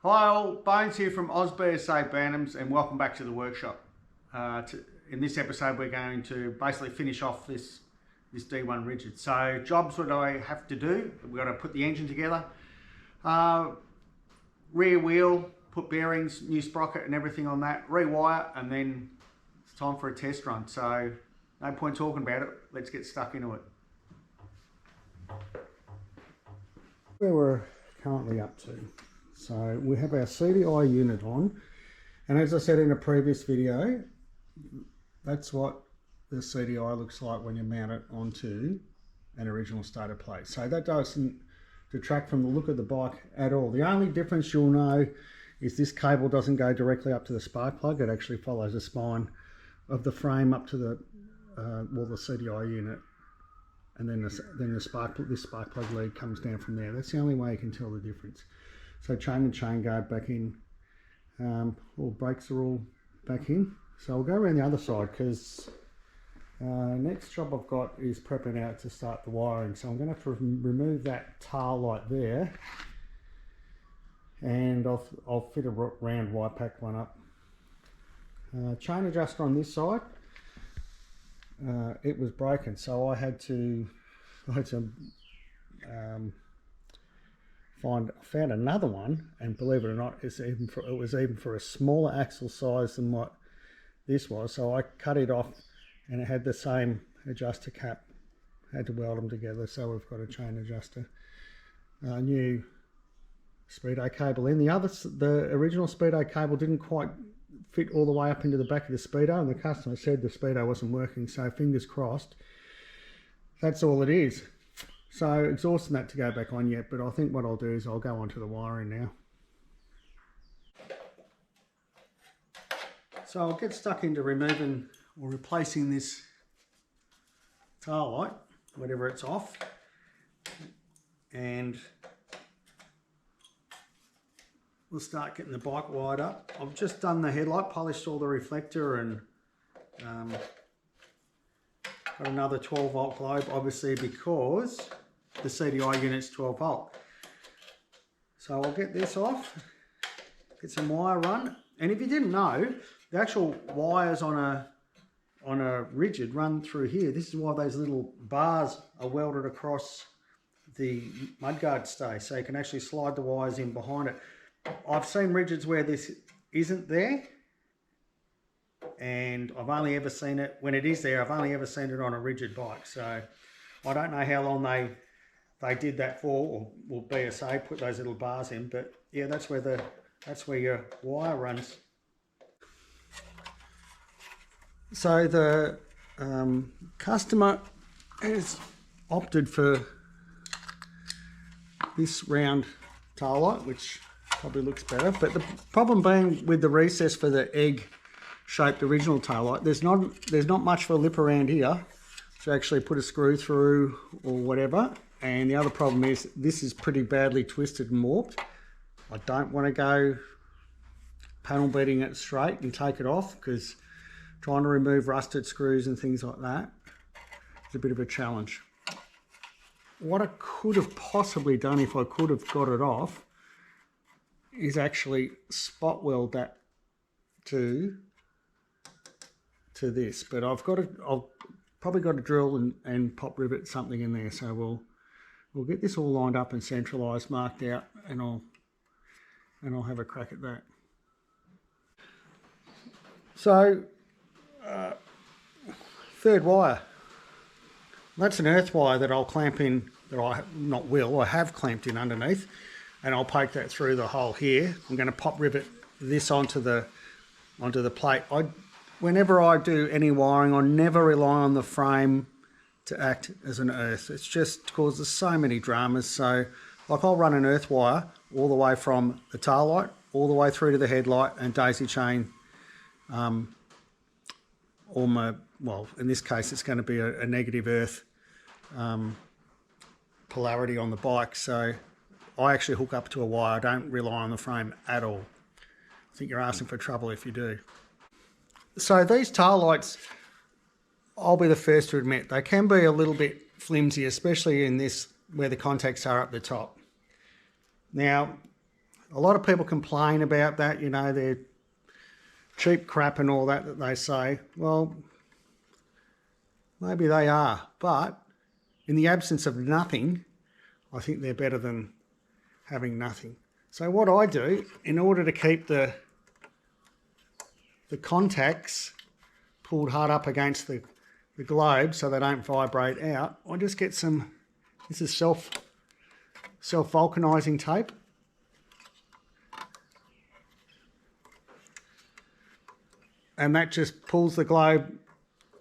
Hi all, Bones here from Oz BSA Bantams and welcome back to the workshop. In this episode we're going to basically finish off this D1 rigid. So jobs what I have to do, we've got to put the engine together, rear wheel, put bearings, new sprocket and everything on that, rewire, and then it's time for a test run. So no point talking about it, let's get stuck into it. Where we're currently up to. So we have our CDI unit on, and as I said in a previous video, that's what the CDI looks like when you mount it onto an original starter plate. So that doesn't detract from the look of the bike at all. The only difference you'll know is this cable doesn't go directly up to the spark plug. It actually follows the spine of the frame up to the the CDI unit, and then this spark plug lead comes down from there. That's the only way you can tell the difference. So chain and chain guard back in, all brakes are all back in. So I'll go around the other side because next job I've got is prepping out to start the wiring. So I'm going to have to remove that tail light there, and I'll fit a round wire pack one up. Chain adjuster on this side, it was broken, so I had to found another one, and believe it or not, it was even for a smaller axle size than what this was. So I cut it off, and it had the same adjuster cap. Had to weld them together, so we've got a chain adjuster. New speedo cable in. The original speedo cable didn't quite fit all the way up into the back of the speedo, and the customer said the speedo wasn't working. So fingers crossed. That's all it is. So exhausting that to go back on yet, but I think what I'll do is I'll go onto the wiring now. So I'll get stuck into removing or replacing this tail light, whatever it's off, and we'll start getting the bike wired up. I've just done the headlight, polished all the reflector, and got another 12 volt globe, obviously because the CDI unit's 12 volt. So I'll get this off, get some wire run, and if you didn't know, the actual wires on a rigid run through here. This is why those little bars are welded across the mudguard stay, so you can actually slide the wires in behind it. I've seen rigids where this isn't there, and I've only ever seen it, when it is there, I've only ever seen it on a rigid bike. So I don't know how long they did that for, or BSA put those little bars in, but yeah, that's where your wire runs. So the customer has opted for this round tail light, which probably looks better, but the problem being with the recess for the egg-shaped original tail light, there's not much for a lip around here to actually put a screw through or whatever. And the other problem is this is pretty badly twisted and warped. I don't want to go panel beating it straight and take it off, because trying to remove rusted screws and things like that is a bit of a challenge. What I could have possibly done if I could have got it off is actually spot weld that to this, but I've probably got to drill and pop rivet something in there. So we'll get this all lined up and centralized, marked out, and I'll have a crack at that. So third wire, that's an earth wire that I'll clamp in, I have clamped in underneath, and I'll poke that through the hole here. I'm going to pop rivet this onto the plate. Whenever I do any wiring, I never rely on the frame to act as an earth. It's just causes so many dramas. So like I'll run an earth wire all the way from the tail light all the way through to the headlight, and daisy chain well, in this case it's going to be a negative earth polarity on the bike. So I actually hook up to a wire. I don't rely on the frame at all. I think you're asking for trouble if you do. So these tail lights, I'll be the first to admit, they can be a little bit flimsy, especially in this where the contacts are up the top. Now, A lot of people complain about that, you know, they're cheap crap and all that they say. Well, maybe they are, but in the absence of nothing, I think they're better than having nothing. So what I do, in order to keep the contacts pulled hard up against the globe so they don't vibrate out, I just get some, this is self-vulcanizing tape. And that just pulls the globe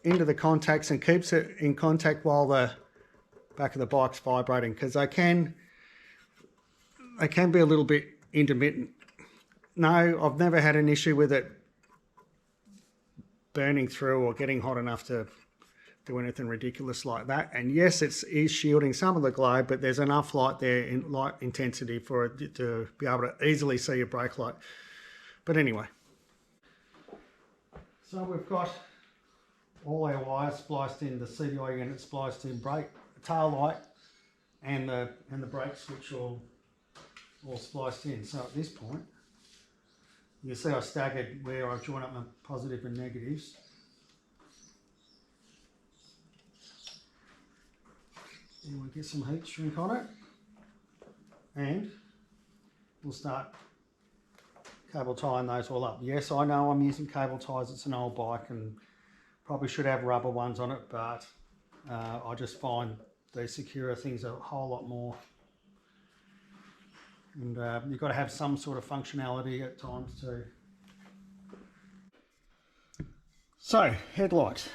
into the contacts and keeps it in contact while the back of the bike's vibrating, because they can be a little bit intermittent. No, I've never had an issue with it burning through or getting hot enough to do anything ridiculous like that. And yes, it is shielding some of the globe, but there's enough light there, in light intensity, for it to be able to easily see your brake light. But anyway, so we've got all our wires spliced in, the CDI unit spliced in, brake, tail light, and the brake switch all spliced in. So at this point, you see I staggered where I join up my positive and negatives. And we'll get some heat shrink on it, and we'll start cable tying those all up. Yes, I know I'm using cable ties, it's an old bike and probably should have rubber ones on it, but I just find these secure things a whole lot more. And you've got to have some sort of functionality at times too. So, headlight.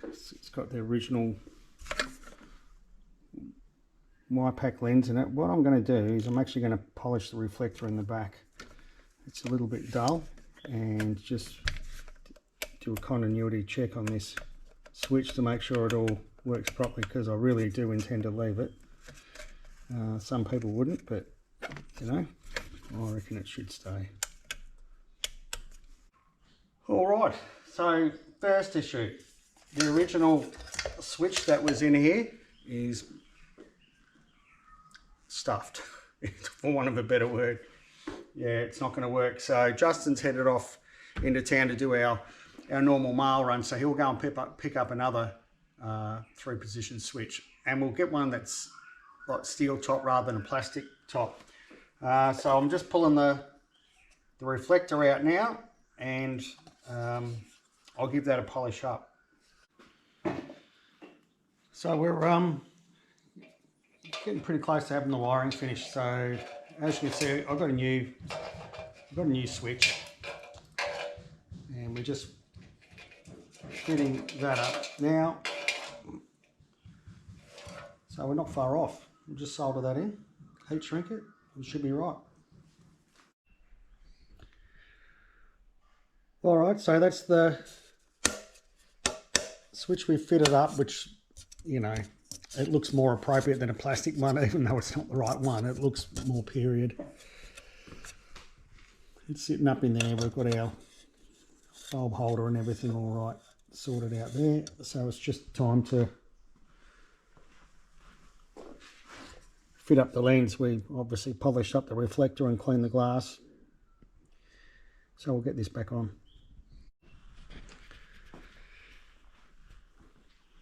It's got the original Y-pack lens in it. What I'm going to do is I'm actually going to polish the reflector in the back. It's a little bit dull, and just do a continuity check on this switch to make sure it all works properly, because I really do intend to leave it. Some people wouldn't, but you know, I reckon it should stay. Alright, so first issue. The original switch that was in here is stuffed, for want of a better word. Yeah, it's not going to work. So Justin's headed off into town to do our normal mail run, so he'll go and pick up another 3-position switch, and we'll get one that's like steel top rather than a plastic top. So I'm just pulling the reflector out now, and I'll give that a polish up. So we're getting pretty close to having the wiring finished. So as you can see, I've got a new switch, and we're just fitting that up now. So we're not far off. We'll just solder that in, heat shrink it, it should be right. Alright, so that's the switch we've fitted up, which, you know, it looks more appropriate than a plastic one, even though it's not the right one. It looks more period. It's sitting up in there. We've got our bulb holder and everything all right sorted out there. So it's just time to fit up the lens. We obviously polished up the reflector and cleaned the glass. So we'll get this back on.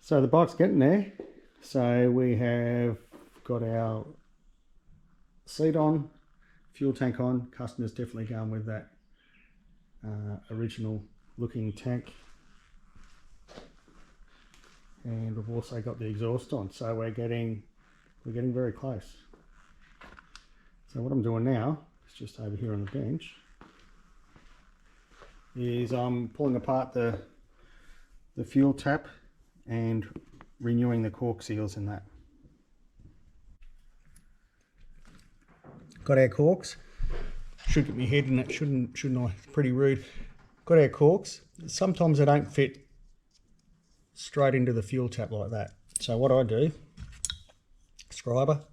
So the bike's getting there. So we have got our seat on, fuel tank on. Customer's definitely going with that original looking tank. And we've also got the exhaust on. So we're getting very close. So what I'm doing now is just over here on the bench is I'm pulling apart the fuel tap and renewing the cork seals in that. Got our corks. Should get my head in it, shouldn't I? It's pretty rude. Got our corks. Sometimes they don't fit straight into the fuel tap like that. So what I do, scriber,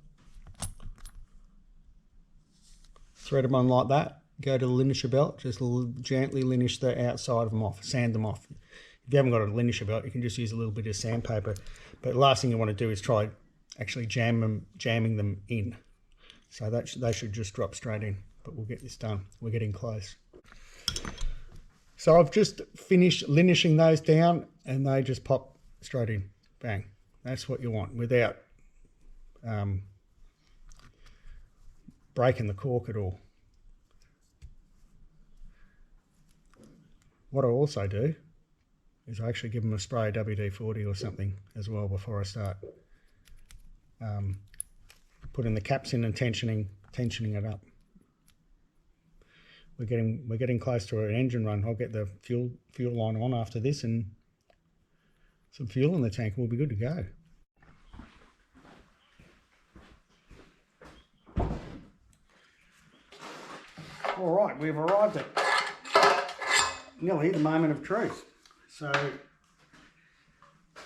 thread them on like that, go to the linisher belt, just gently linish the outside of them off, sand them off. If you haven't got a linisher belt, you can just use a little bit of sandpaper. But the last thing you want to do is try actually jamming them in. So that they should just drop straight in. but we'll get this done. We're getting close. So I've just finished linishing those down and they just pop straight in. Bang. That's what you want without breaking the cork at all. What I also do is I actually give them a spray of WD-40 or something as well before I start putting the caps in and tensioning it up. We're getting close to an engine run. I'll get the fuel line on after this and some fuel in the tank. We'll be good to go. All right, we've arrived at nearly the moment of truth. So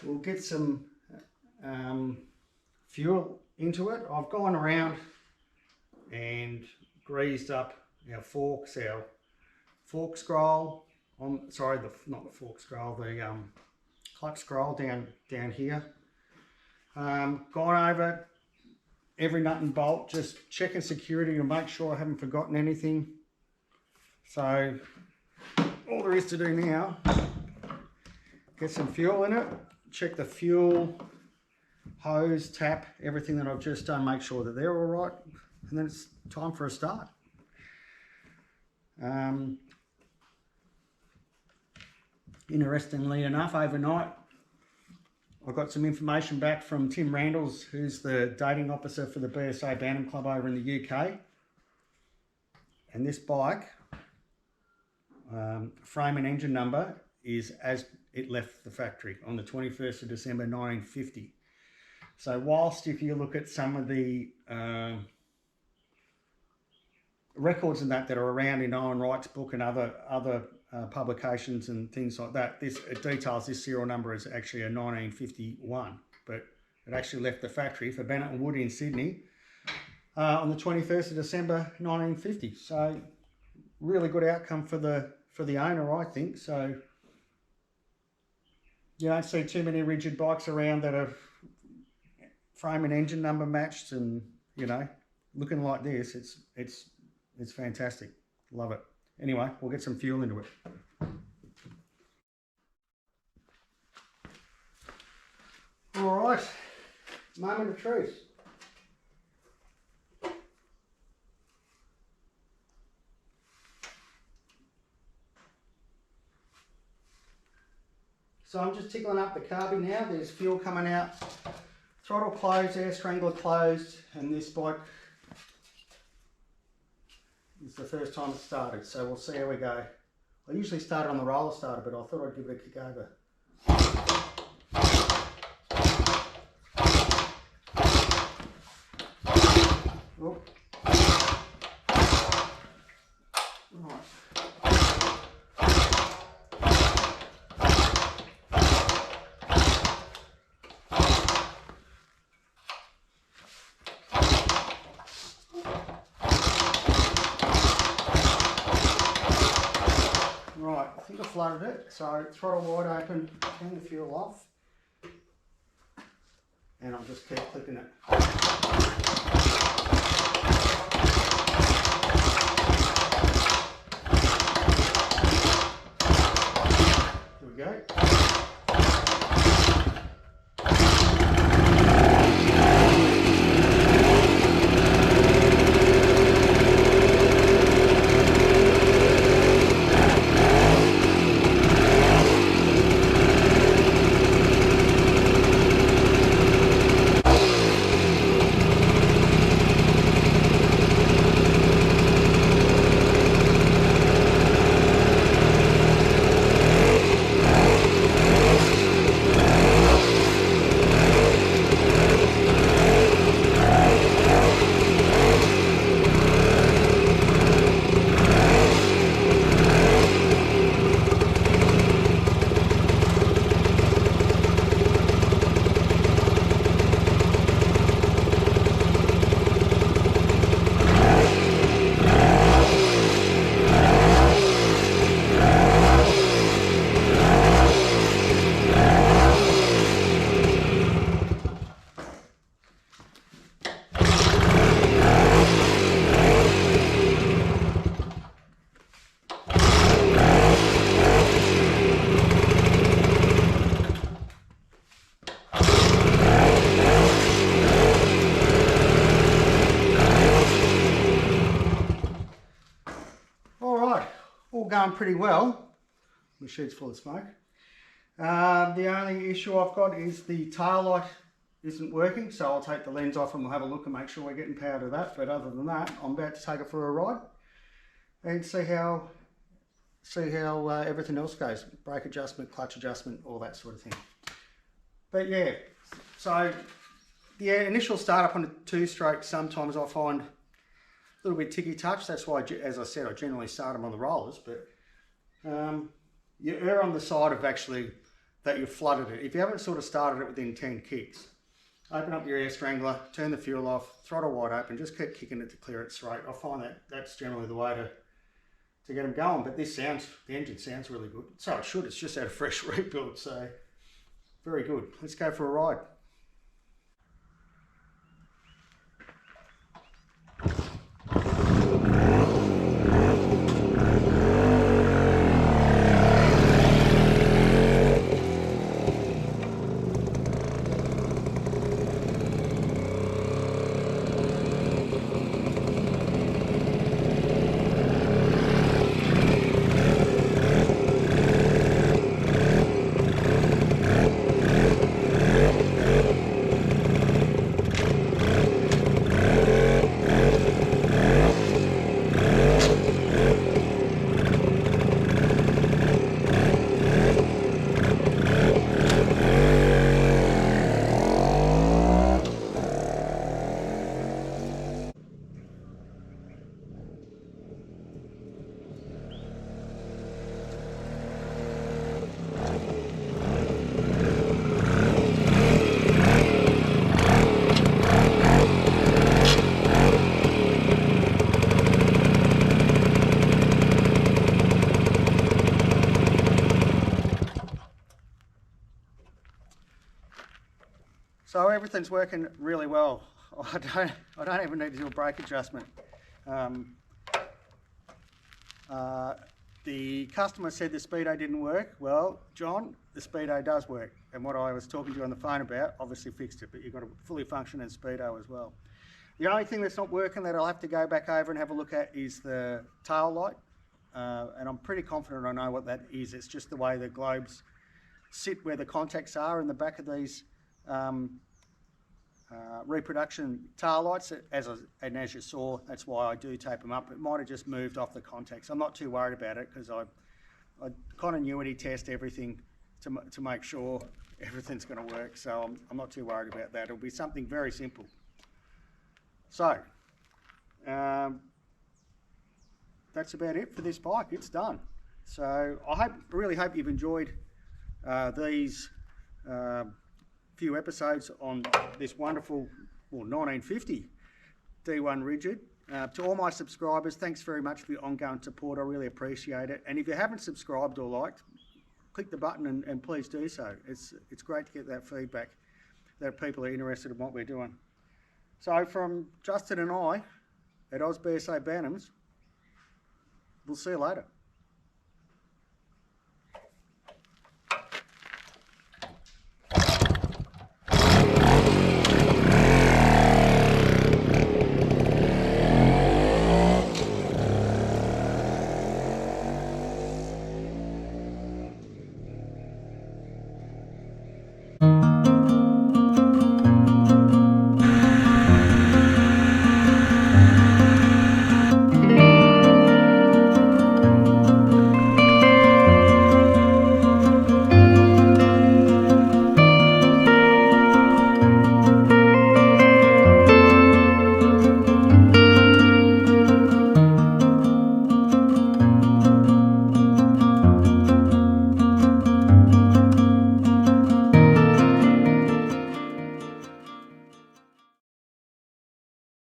we'll get some fuel into it. I've gone around and greased up our forks, our fork scroll on, sorry, not the fork scroll, the clutch scroll down here. Gone over every nut and bolt, just checking security to make sure I haven't forgotten anything. So all there is to do now, get some fuel in it, check the fuel, hose, tap, everything that I've just done, make sure that they're all right, and then it's time for a start. Interestingly enough, overnight I got some information back from Tim Randalls, who's the dating officer for the BSA Bantam Club over in the UK, and this bike, frame and engine number is as it left the factory on the 21st of December 1950. So whilst if you look at some of the records and that are around in Owen Wright's book and other publications and things like that, it details this serial number is actually a 1951, but it actually left the factory for Bennett & Wood in Sydney on the 21st of December 1950. So really good outcome for the owner, I think. So you don't see too many rigid bikes around that are frame and engine number matched, and you know, looking like this. It's fantastic. Love it. Anyway, we'll get some fuel into it. All right, moment of truth. So I'm just tickling up the carby now. There's fuel coming out. Throttle closed, air strangler closed, and this bike is the first time it started. So we'll see how we go. I usually start it on the roller starter, but I thought I'd give it a kick over. Oh. Right. Right, I think I flooded it, so throttle wide open, turn the fuel off, and I'll just keep clicking it. Here we go. going pretty well. The sheet's full of smoke. The only issue I've got is the tail light isn't working, so I'll take the lens off and we'll have a look and make sure we're getting power to that. But other than that, I'm about to take it for a ride and see how everything else goes. Brake adjustment, clutch adjustment, all that sort of thing. But yeah, so the initial startup on a two-stroke sometimes I find a little bit ticky touch. That's why, as I said, I generally start them on the rollers, but you err on the side of actually that you've flooded it. If you haven't sort of started it within 10 kicks, open up your air strangler, turn the fuel off, throttle wide open, just keep kicking it to clear it straight. I find that that's generally the way to get them going. But this sounds, the engine sounds really good. So it should, it's just had a fresh rebuild, so very good. Let's go for a ride. So everything's working really well. I don't even need to do a brake adjustment. The customer said the speedo didn't work. Well, John, the speedo does work. And what I was talking to you on the phone about obviously fixed it, but you've got a fully functioning speedo as well. The only thing that's not working that I'll have to go back over and have a look at is the tail light. And I'm pretty confident I know what that is. It's just the way the globes sit where the contacts are in the back of these reproduction tail lights, and as you saw, that's why I do tape them up. It might have just moved off the contacts. I'm not too worried about it because I continuity test everything to make sure everything's going to work, so I'm not too worried about that. It'll be something very simple. So that's about it for this bike. It's done. So I really hope you've enjoyed these few episodes on this wonderful 1950 D1 Rigid. To all my subscribers, thanks very much for your ongoing support. I really appreciate it. And if you haven't subscribed or liked, click the button and please do so. It's great to get that feedback that people are interested in what we're doing. So from Justin and I at Oz BSA Bantams, we'll see you later.